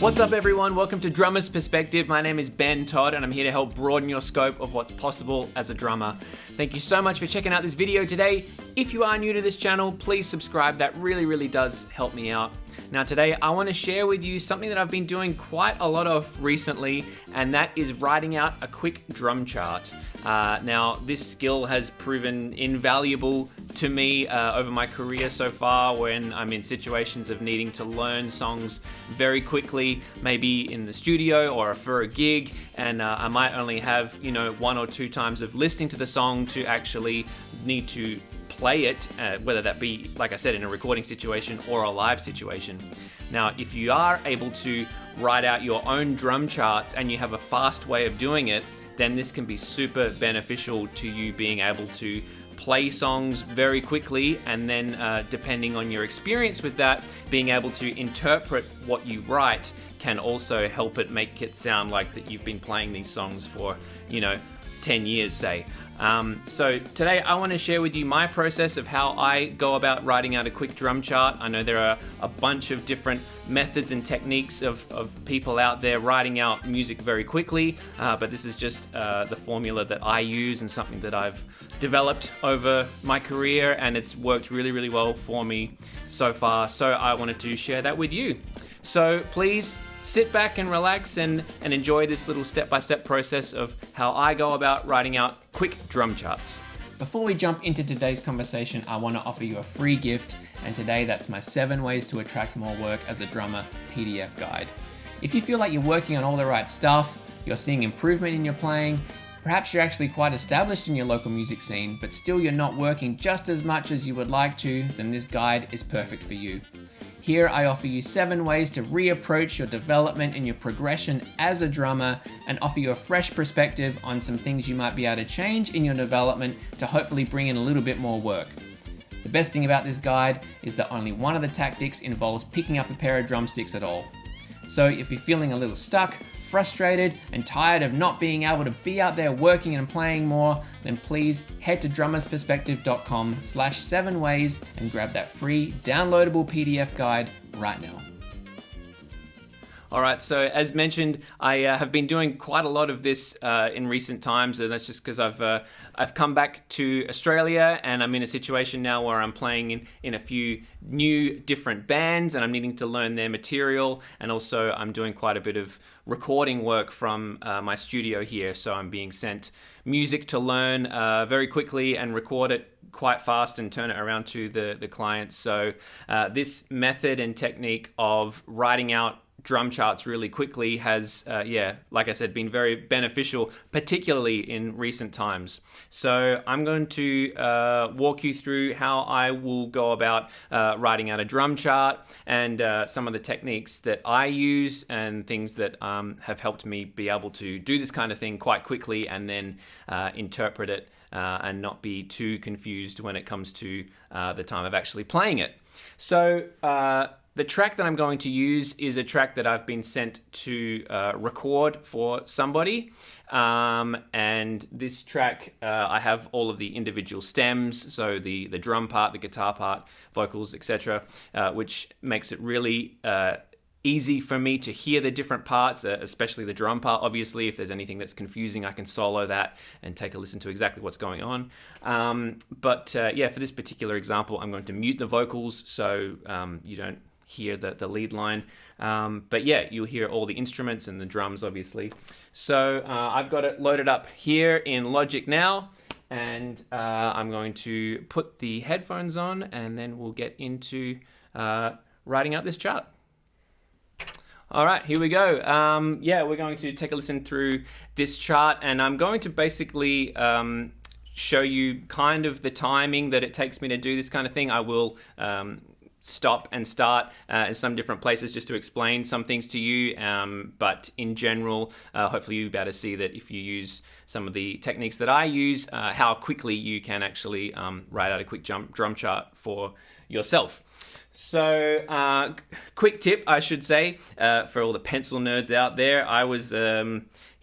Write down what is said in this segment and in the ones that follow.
What's up everyone, welcome to Drummer's Perspective. My name is Ben Todd and I'm here to help broaden your scope of what's possible as a drummer. Thank you so much for checking out this video today. If you are new to this channel, please subscribe. That really does help me out. Now today I want to share with you something that I've been doing quite a lot of recently, and that is writing out a quick drum chart. Now this skill has proven invaluable to me over my career so far when I'm in situations of needing to learn songs very quickly, maybe in the studio or for a gig, and I might only have, one or two times of listening to the song to actually need to play it, whether that be, like I said, in a recording situation or a live situation. Now, if you are able to write out your own drum charts and you have a fast way of doing it, then this can be super beneficial to you being able to play songs very quickly, and then depending on your experience with that, being able to interpret what you write can also help it make it sound like that you've been playing these songs for 10 years, say. So today I want to share with you my process of how I go about writing out a quick drum chart. I know there are a bunch of different methods and techniques of people out there writing out music very quickly, but this is just the formula that I use and something that I've developed over my career, and it's worked really well for me so far. So I wanted to share that with you. So please sit back and relax and enjoy this little step-by-step process of how I go about writing out quick drum charts. Before we jump into today's conversation, I want to offer you a free gift, and today that's my 7 ways to attract more work as a drummer PDF guide. If you feel like you're working on all the right stuff, you're seeing improvement in your playing, perhaps you're actually quite established in your local music scene, but still you're not working just as much as you would like to, then this guide is perfect for you. Here I offer you 7 ways to reapproach your development and your progression as a drummer, and offer you a fresh perspective on some things you might be able to change in your development to hopefully bring in a little bit more work. The best thing about this guide is that only one of the tactics involves picking up a pair of drumsticks at all. So if you're feeling a little stuck, frustrated, and tired of not being able to be out there working and playing more, then please head to drummersperspective.com/7 ways and grab that free downloadable PDF guide right now. Alright, so as mentioned, I have been doing quite a lot of this in recent times, and that's just because I've come back to Australia and I'm in a situation now where I'm playing in a few new different bands and I'm needing to learn their material, and also I'm doing quite a bit of recording work from my studio here, so I'm being sent music to learn very quickly and record it quite fast and turn it around to the clients. So this method and technique of writing out drum charts really quickly has, like I said, been very beneficial, particularly in recent times. So I'm going to walk you through how I will go about writing out a drum chart, and some of the techniques that I use and things that have helped me be able to do this kind of thing quite quickly, and then interpret it and not be too confused when it comes to the time of actually playing it. So the track that I'm going to use is a track that I've been sent to record for somebody, and this track I have all of the individual stems, so the drum part, the guitar part, vocals, etc., which makes it really easy for me to hear the different parts, especially the drum part. Obviously, if there's anything that's confusing, I can solo that and take a listen to exactly what's going on. But for this particular example, I'm going to mute the vocals so you don't hear the lead line, but you'll hear all the instruments and the drums, obviously. So I've got it loaded up here in Logic now, and I'm going to put the headphones on, and then we'll get into writing out this chart. All right, here we go. We're going to take a listen through this chart, and I'm going to basically show you kind of the timing that it takes me to do this kind of thing. I will stop and start in some different places just to explain some things to you, but in general, hopefully you'll be able to see that if you use some of the techniques that I use, how quickly you can actually write out a quick drum chart for yourself. So quick tip, I should say, for all the pencil nerds out there, I was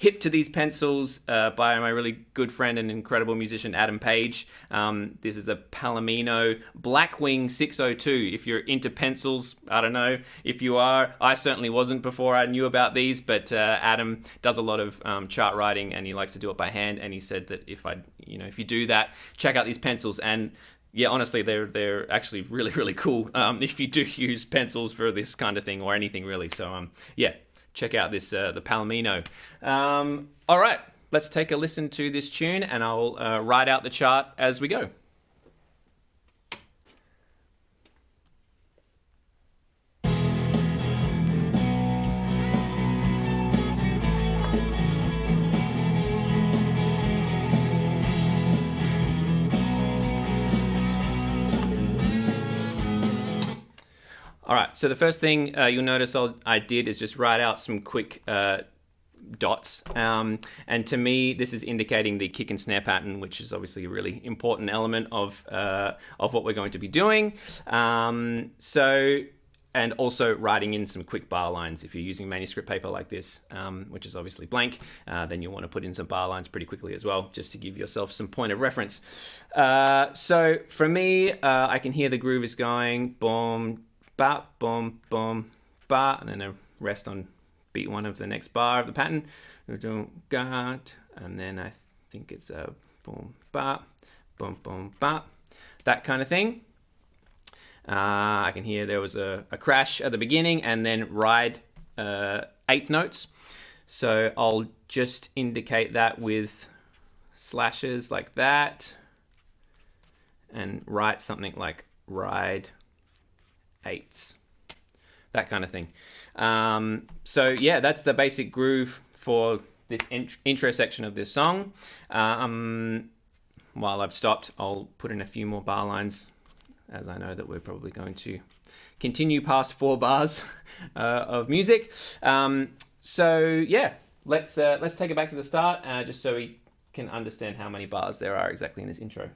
hip to these pencils by my really good friend and incredible musician Adam Page. This is a Palomino Blackwing 602. If you're into pencils, I don't know if you are. I certainly wasn't before I knew about these, but Adam does a lot of chart writing and he likes to do it by hand. And he said that if you do that, check out these pencils. And yeah, honestly, they're actually really, really cool if you do use pencils for this kind of thing or anything really. So yeah. Check out this the Palomino. All right, let's take a listen to this tune, and I'll write out the chart as we go. All right, so the first thing you'll notice I did is just write out some quick dots. And to me, this is indicating the kick and snare pattern, which is obviously a really important element of what we're going to be doing. And also writing in some quick bar lines. If you're using manuscript paper like this, which is obviously blank, then you'll want to put in some bar lines pretty quickly as well, just to give yourself some point of reference. So for me, I can hear the groove is going boom, ba, boom, boom, ba, and then a rest on beat one of the next bar of the pattern. And then I think it's a boom, ba, boom, boom, ba, that kind of thing. I can hear there was a crash at the beginning and then ride eighth notes. So I'll just indicate that with slashes like that and write something like ride eighths, that kind of thing. So yeah, that's the basic groove for this intro section of this song. While I've stopped, I'll put in a few more bar lines, as I know that we're probably going to continue past 4 bars of music. So yeah, let's take it back to the start, just so we can understand how many bars there are exactly in this intro.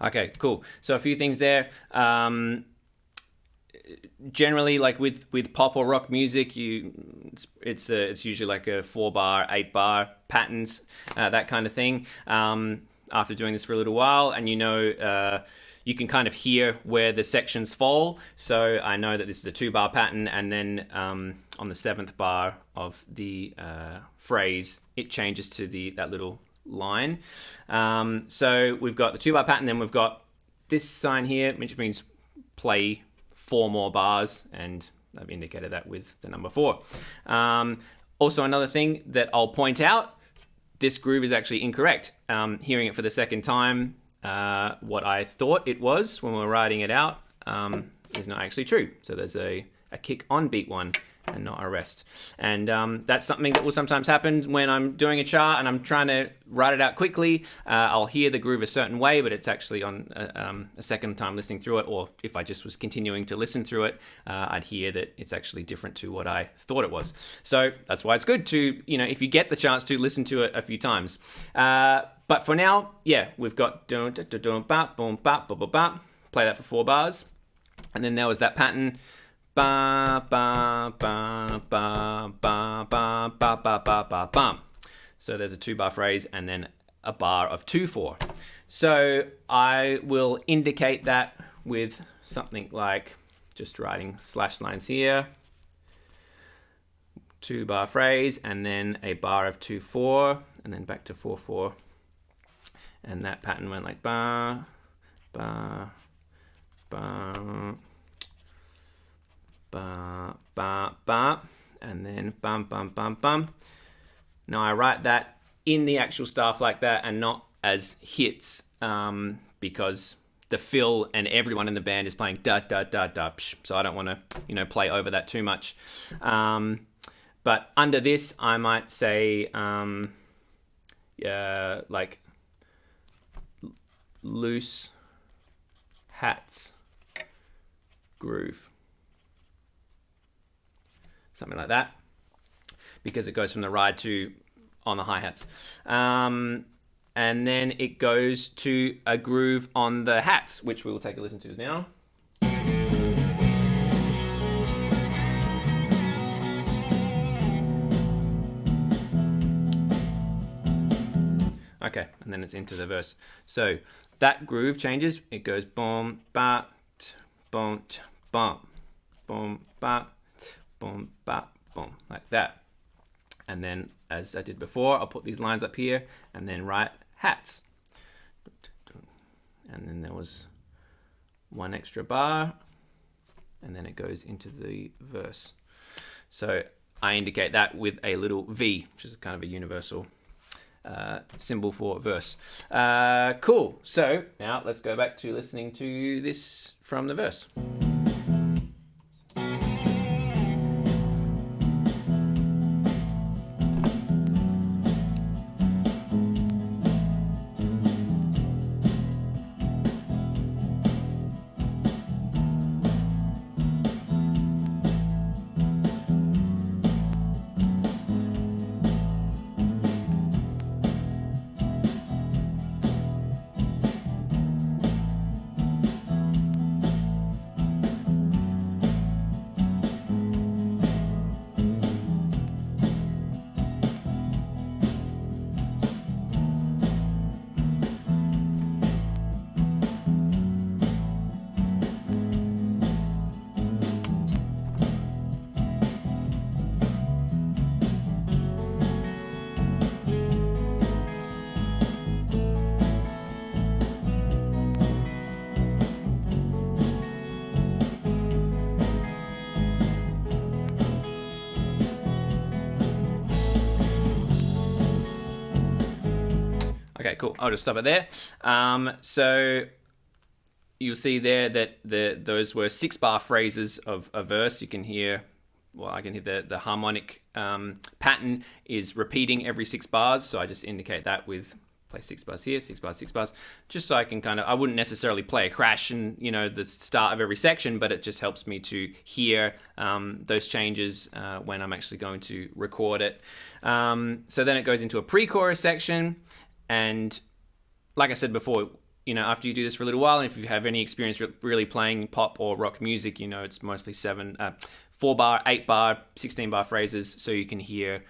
Okay, cool. So a few things there. Generally, like with pop or rock music, it's usually like a 4-bar, 8-bar patterns, that kind of thing. After doing this for a little while, and you can kind of hear where the sections fall. So I know that this is a 2-bar pattern, and then on the 7th bar of the phrase, it changes to that little line. So we've got the 2-bar pattern, then we've got this sign here, which means play 4 more bars, and I've indicated that with the number 4. Also, another thing that I'll point out, this groove is actually incorrect. Hearing it for the second time, what I thought it was when we were writing it out is not actually true. So there's a kick on beat 1 and not a rest. And that's something that will sometimes happen when I'm doing a chart and I'm trying to write it out quickly. I'll hear the groove a certain way, but it's actually on a second time listening through it, or if I just was continuing to listen through it, I'd hear that it's actually different to what I thought it was. So that's why it's good to, if you get the chance to listen to it a few times. But for now, yeah, we've got dun, dun, dun, dun, ba, boom, ba, ba, ba, ba. Play that for 4 bars. And then there was that pattern. Ba ba ba ba ba ba ba ba ba ba ba. So there's a 2-bar phrase and then a bar of 2/4. So I will indicate that with something like just writing slash lines here, 2-bar phrase, and then a bar of 2/4, and then back to 4/4, and that pattern went like ba ba ba. Ba, ba, ba, and then bum, bum, bum, bum. Now I write that in the actual staff like that and not as hits, because the fill and everyone in the band is playing da, da, da, da, psh, so I don't want to, play over that too much. But under this, I might say, like loose hats groove. something like that, because it goes from the ride to on the hi-hats. And then it goes to a groove on the hats, which we will take a listen to now. Okay, and then it's into the verse. So that groove changes. It goes boom, ba, boom, bum, boom, ba, boom, ba, boom, like that. And then, as I did before, I'll put these lines up here and then write hats. And then there was one extra bar, and then it goes into the verse. So I indicate that with a little V, which is kind of a universal symbol for verse. Cool. So now let's go back to listening to this from the verse. Okay, cool. I'll just stop it there. So you'll see there that those were 6-bar phrases of a verse. You can hear, well, I can hear the harmonic pattern is repeating every 6 bars. So I just indicate that with play 6 bars here, 6 bars, 6 bars, just so I can kind of, I wouldn't necessarily play a crash and, you know, the start of every section, but it just helps me to hear those changes when I'm actually going to record it. So then it goes into a pre-chorus section. And like I said before, you know, after you do this for a little while, if you have any experience really playing pop or rock music, you know, it's mostly 4-bar, 8-bar, 16-bar phrases, so you can hear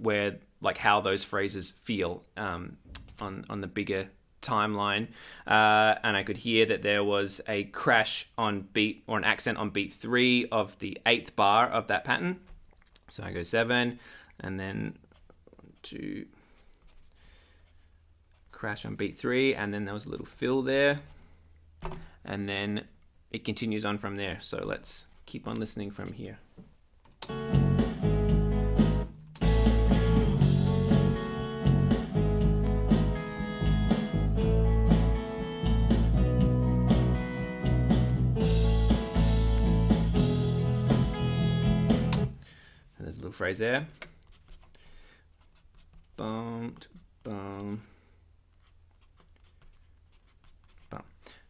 where, like, how those phrases feel on the bigger timeline. And I could hear that there was a crash on beat, or an accent on beat 3 of the 8th bar of that pattern. So I go 7, and then 1, 2. Crash on beat 3, and then there was a little fill there, and then it continues on from there. So let's keep on listening from here. And there's a little phrase there. Boom, boom.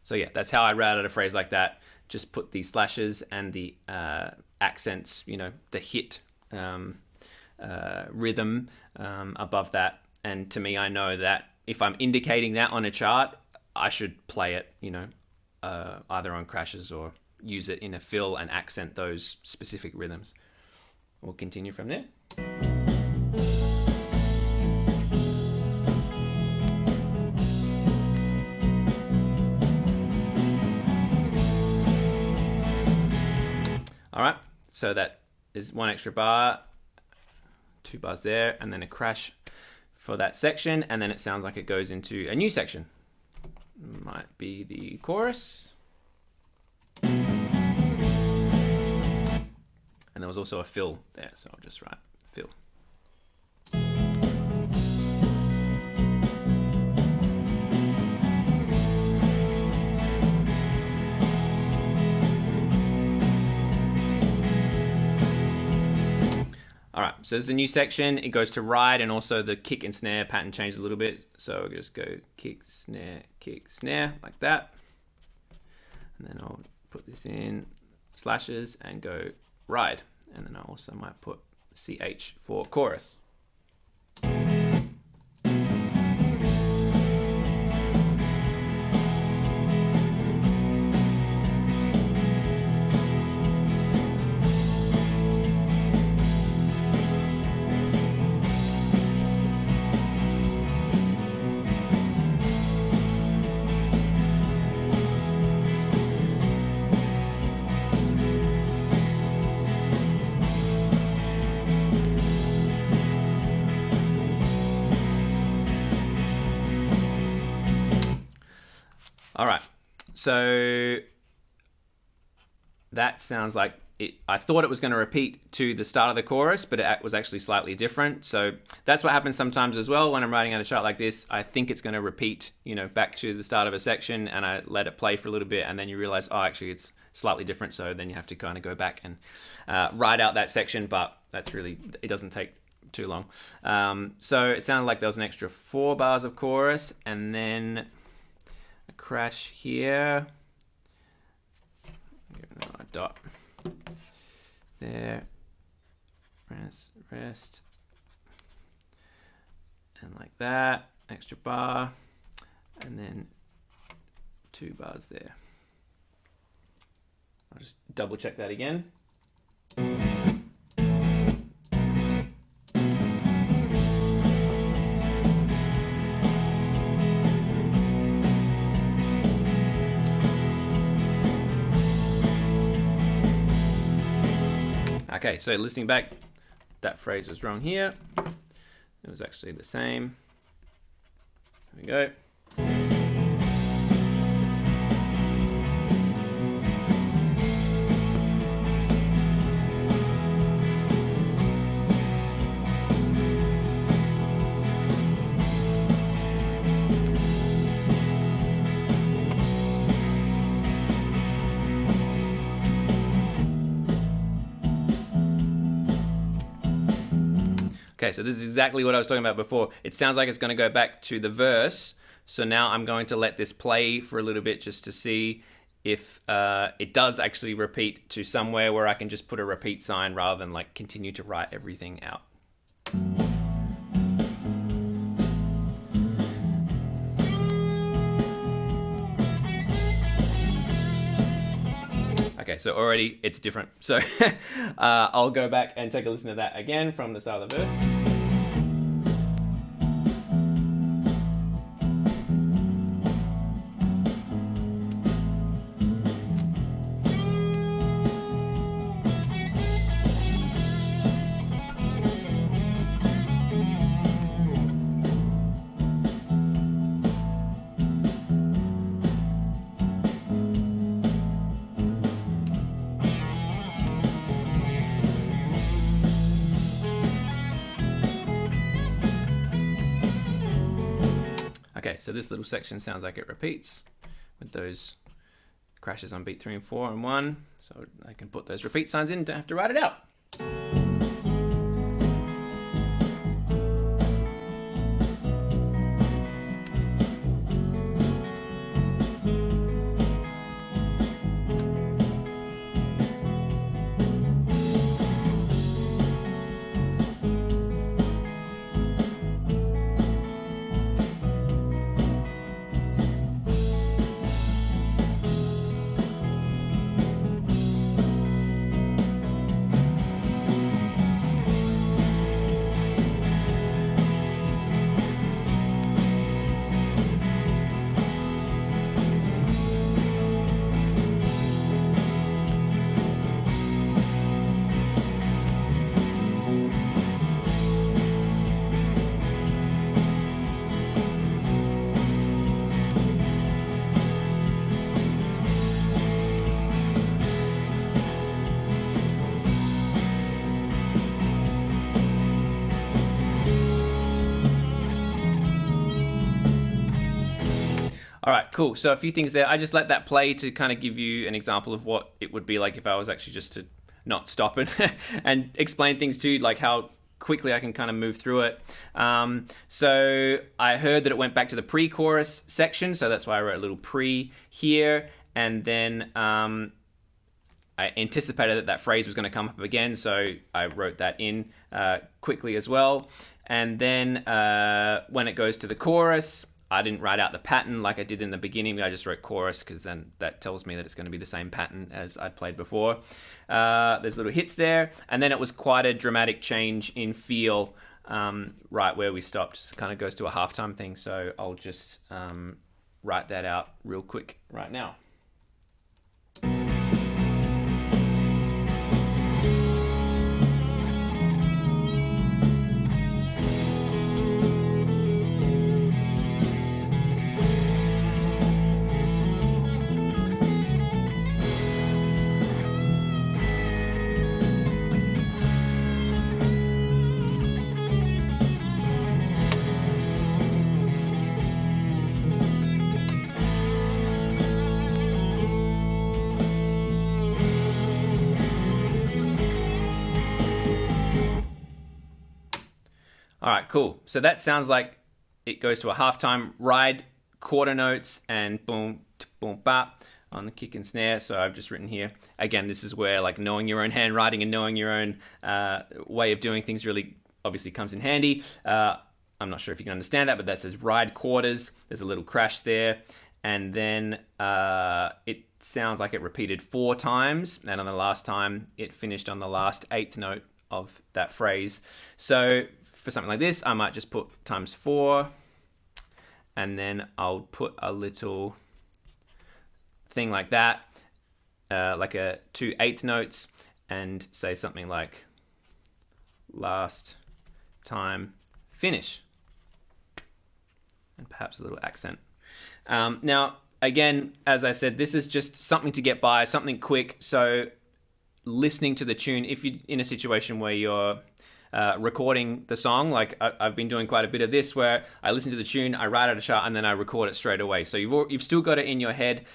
So yeah, that's how I write out a phrase like that. Just put the slashes and the accents, you know, the hit rhythm above that. And to me, I know that if I'm indicating that on a chart, I should play it, you know, either on crashes or use it in a fill and accent those specific rhythms. We'll continue from there. All right, so that is 1 extra bar, 2 bars there, and then a crash for that section, and then it sounds like it goes into a new section. Might be the chorus. And there was also a fill there, so I'll just write fill. All right, so there's a new section. It goes to ride, and also the kick and snare pattern changes a little bit. So I'll just go kick, snare, like that. And then I'll put this in slashes and go ride. and then I also might put CH for chorus. All right, so that sounds like it. I thought it was going to repeat to the start of the chorus, but it was actually slightly different. So that's what happens sometimes as well when I'm writing out a chart like this. I think it's going to repeat, back to the start of a section, and I let it play for a little bit, and then you realize, oh, actually it's slightly different. So then you have to kind of go back and write out that section, but it doesn't take too long. So it sounded like there was an extra 4 bars of chorus, and then crash here, a dot there, rest, and like that, extra bar, and then 2 bars there. I'll just double check that again. Okay, so listening back, that phrase was wrong here. It was actually the same. There we go. Okay, so this is exactly what I was talking about before. It sounds like it's going to go back to the verse. So now I'm going to let this play for a little bit just to see if it does actually repeat to somewhere where I can just put a repeat sign rather than like continue to write everything out. Okay, so already it's different. So I'll go back and take a listen to that again from the start of the verse. Okay, so this little section sounds like it repeats with those crashes on beat 3 and 4 and 1. So I can put those repeat signs in, don't have to write it out. All right, cool. So a few things there. I just let that play to kind of give you an example of what it would be like if I was actually just to not stop it and explain things to you, like how quickly I can kind of move through it. So I heard that it went back to the pre-chorus section, so that's why I wrote a little pre here. And then I I anticipated that that phrase was going to come up again, so I wrote that in quickly as well. And then when it goes to the chorus, I didn't write out the pattern like I did in the beginning. I just wrote chorus because then that tells me that it's going to be the same pattern as I'd played before. There's little hits there. And then it was quite a dramatic change in feel right where we stopped. It kind of goes to a halftime thing. So I'll just write that out real quick right now. All right, cool. So that sounds like it goes to a halftime ride, quarter notes, and boom, boom, bap on the kick and snare. So I've just written here. Again, this is where like knowing your own handwriting and knowing your own way of doing things really obviously comes in handy. I'm not sure if you can understand that, but that says ride quarters. There's a little crash there. And then it sounds like it repeated 4 times. And on the last time, it finished on the last 8th note of that phrase. So for something like this, I might just put times 4, and then I'll put a little thing like that, like 2 8th notes, and say something like last time finish, and perhaps a little accent. Now, again, as I said, this is just something to get by, something quick. So listening to the tune, if you're in a situation where you're recording the song, like I've been doing quite a bit of this, where I listen to the tune, I write out a chart, and then I record it straight away. So you've still got it in your head.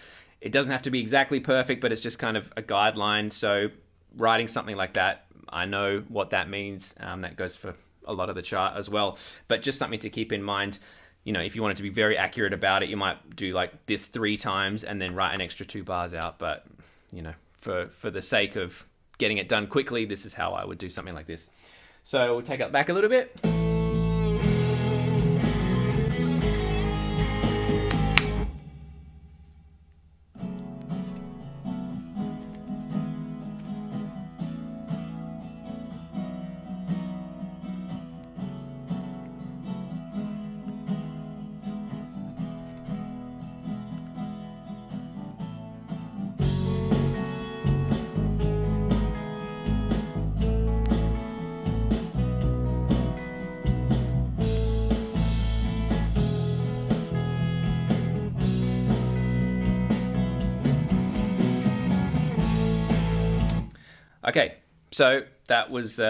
It doesn't have to be exactly perfect, but it's just kind of a guideline. So writing something like that, I know what that means. That goes for a lot of the chart as well. But just something to keep in mind. You know, if you wanted to be very accurate about it, you might do like this 3 times and then write an extra 2 bars out. But you know, for the sake of getting it done quickly, this is how I would do something like this. So we'll take it back a little bit. Okay, so that was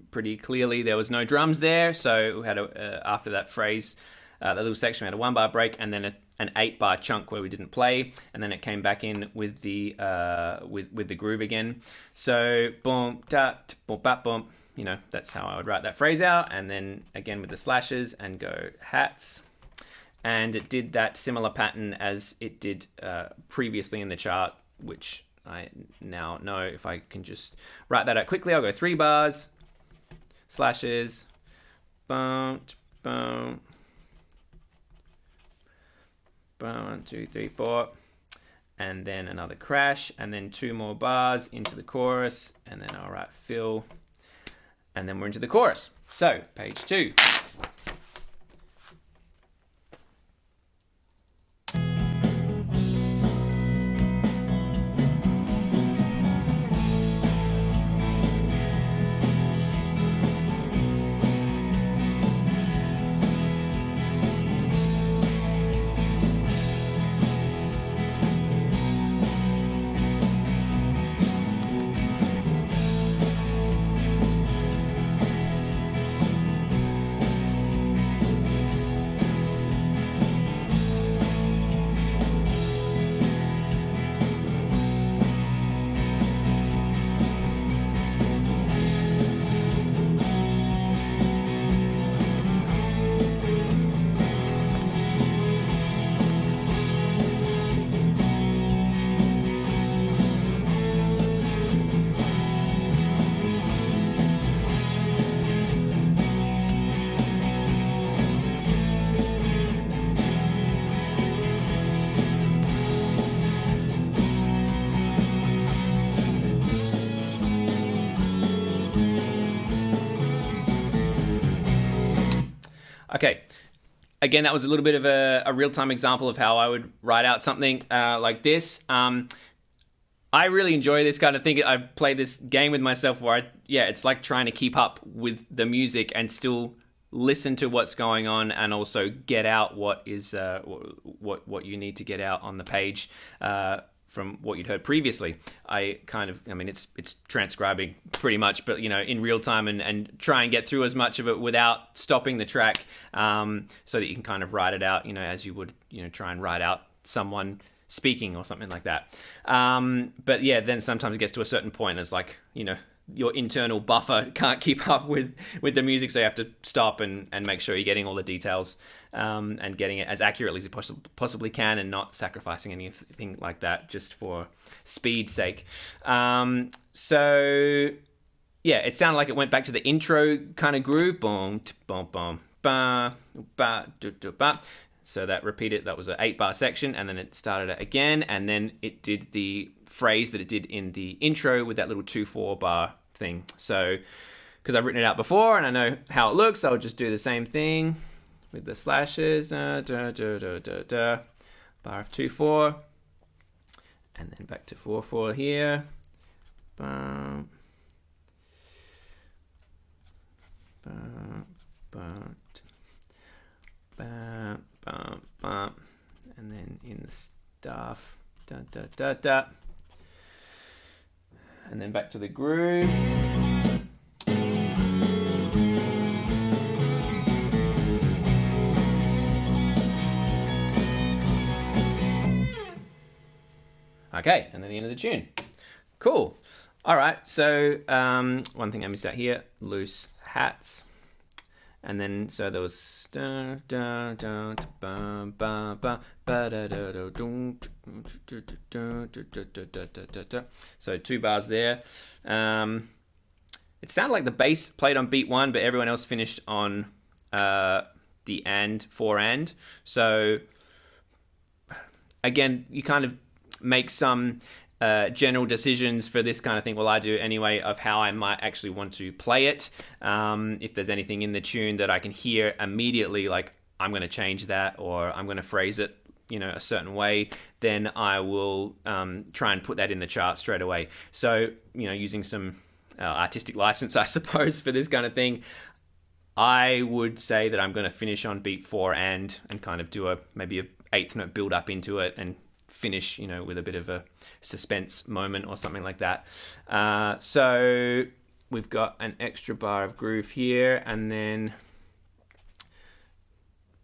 pretty clearly there was no drums there. So we had after that phrase, that little section, we had a 1-bar break and then an 8-bar chunk where we didn't play, and then it came back in with the with the groove again. So boom, da, boom, bap, boom. You know, that's how I would write that phrase out, and then again with the slashes and go hats. And it did that similar pattern as it did previously in the chart, which I now know. If I can just write that out quickly, I'll go 3 bars, slashes, boom, boom, 1, 2, 3, 4, and then another crash, and then 2 more bars into the chorus, and then I'll write fill, and then we're into the chorus. So page 2. Okay. Again, that was a little bit of a real-time example of how I would write out something like this. I really enjoy this kind of thing. I've played this game with myself where, it's like trying to keep up with the music and still listen to what's going on, and also get out what is what you need to get out on the page from what you'd heard previously. It's transcribing pretty much, but in real time, and try and get through as much of it without stopping the track, so that you can kind of write it out, as you would try and write out someone speaking or something like that. But yeah, then sometimes it gets to a certain point, it's like your internal buffer can't keep up with the music, so you have to stop and make sure you're getting all the details, and getting it as accurately as you possibly can, and not sacrificing anything like that just for speed's sake. So yeah, it sounded like it went back to the intro kind of groove. Boom, boom, boom, ba, ba, do, do, ba. So that repeated, that was an 8-bar section, and then it started it again, and then it did the phrase that it did in the intro with that little 2/4 bar thing. So, because I've written it out before and I know how it looks, I'll just do the same thing with the slashes. Bar of 2/4, and then back to 4/4 here. Bum, bum, bum, bum, bum, bum. And then in the stuff, da da da da, and then back to the groove. Okay, and then the end of the tune. Cool. All right, so one thing I missed out here, loose hats. And then, so there was so 2 bars there. It sounded like the bass played on beat 1, but everyone else finished on the and, 4 and. So again, you kind of make some general decisions for this kind of thing. Well, I do anyway, of how I might actually want to play it. If there's anything in the tune that I can hear immediately, like I'm going to change that, or I'm going to phrase it, a certain way, then I will try and put that in the chart straight away. So, using some artistic license, I suppose, for this kind of thing, I would say that I'm going to finish on beat 4 and kind of do maybe a 8th note build up into it, and finish, with a bit of a suspense moment or something like that. So we've got an extra bar of groove here, and then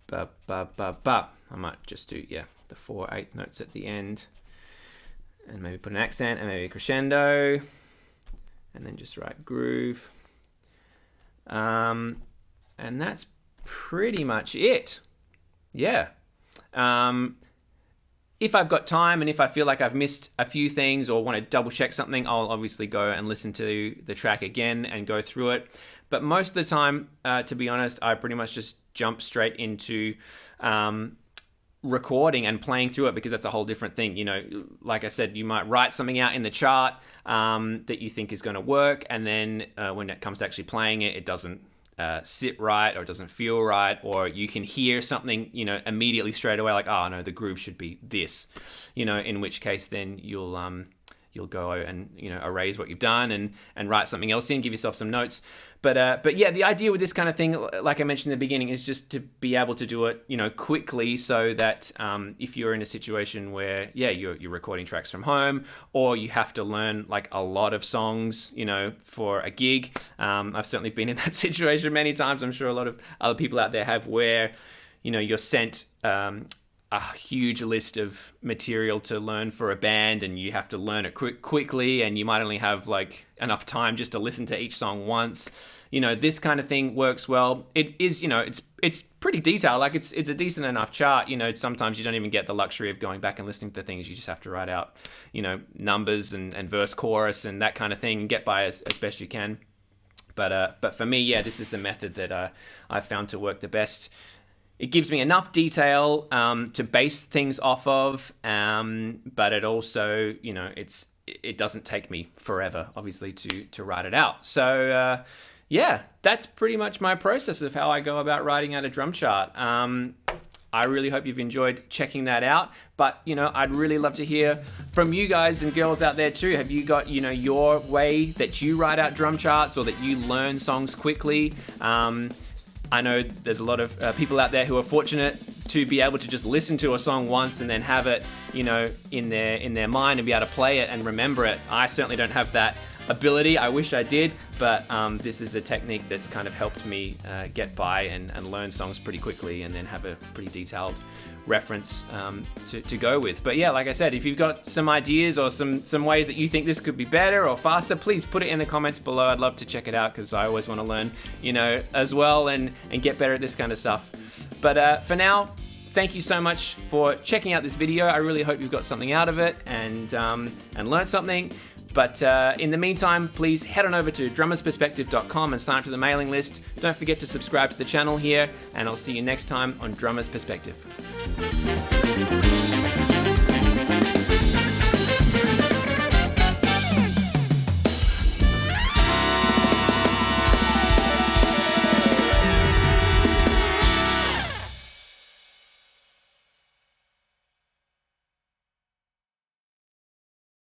ba ba ba ba. I might just do the 4 8th notes at the end, and maybe put an accent and maybe a crescendo, and then just write groove. And that's pretty much it. Yeah. If I've got time, and if I feel like I've missed a few things or want to double check something, I'll obviously go and listen to the track again and go through it. But most of the time, to be honest, I pretty much just jump straight into recording and playing through it, because that's a whole different thing. Like I said, you might write something out in the chart that you think is going to work, and then when it comes to actually playing it, it doesn't sit right, or it doesn't feel right, or you can hear something, immediately straight away, like, oh no, the groove should be this, in which case then you'll go and erase what you've done and write something else in, give yourself some notes. But yeah, the idea with this kind of thing, like I mentioned in the beginning, is just to be able to do it, quickly, so that if you're in a situation where, you're recording tracks from home, or you have to learn like a lot of songs, for a gig. I've certainly been in that situation many times. I'm sure a lot of other people out there have, where, you're sent a huge list of material to learn for a band, and you have to learn it quickly, and you might only have like enough time just to listen to each song once. This kind of thing works well. It is, it's pretty detailed. Like it's a decent enough chart. Sometimes you don't even get the luxury of going back and listening to things. You just have to write out, numbers and verse, chorus, and that kind of thing, and get by as best you can. But for me, this is the method that I've found to work the best. It gives me enough detail to base things off of, but it also, it doesn't take me forever, obviously, to write it out. So yeah, that's pretty much my process of how I go about writing out a drum chart. I really hope you've enjoyed checking that out. But, I'd really love to hear from you guys and girls out there too. Have you got, your way that you write out drum charts or that you learn songs quickly? I know there's a lot of people out there who are fortunate to be able to just listen to a song once and then have it, in their mind and be able to play it and remember it. I certainly don't have that ability. I wish I did, but this is a technique that's kind of helped me get by and learn songs pretty quickly and then have a pretty detailed reference to go with. But yeah, like I said, if you've got some ideas or some ways that you think this could be better or faster, please put it in the comments below. I'd love to check it out because I always want to learn, as well and get better at this kind of stuff. But for now, thank you so much for checking out this video. I really hope you've got something out of it and learned something. But in the meantime, please head on over to drummersperspective.com and sign up to the mailing list. Don't forget to subscribe to the channel here, and I'll see you next time on Drummer's Perspective.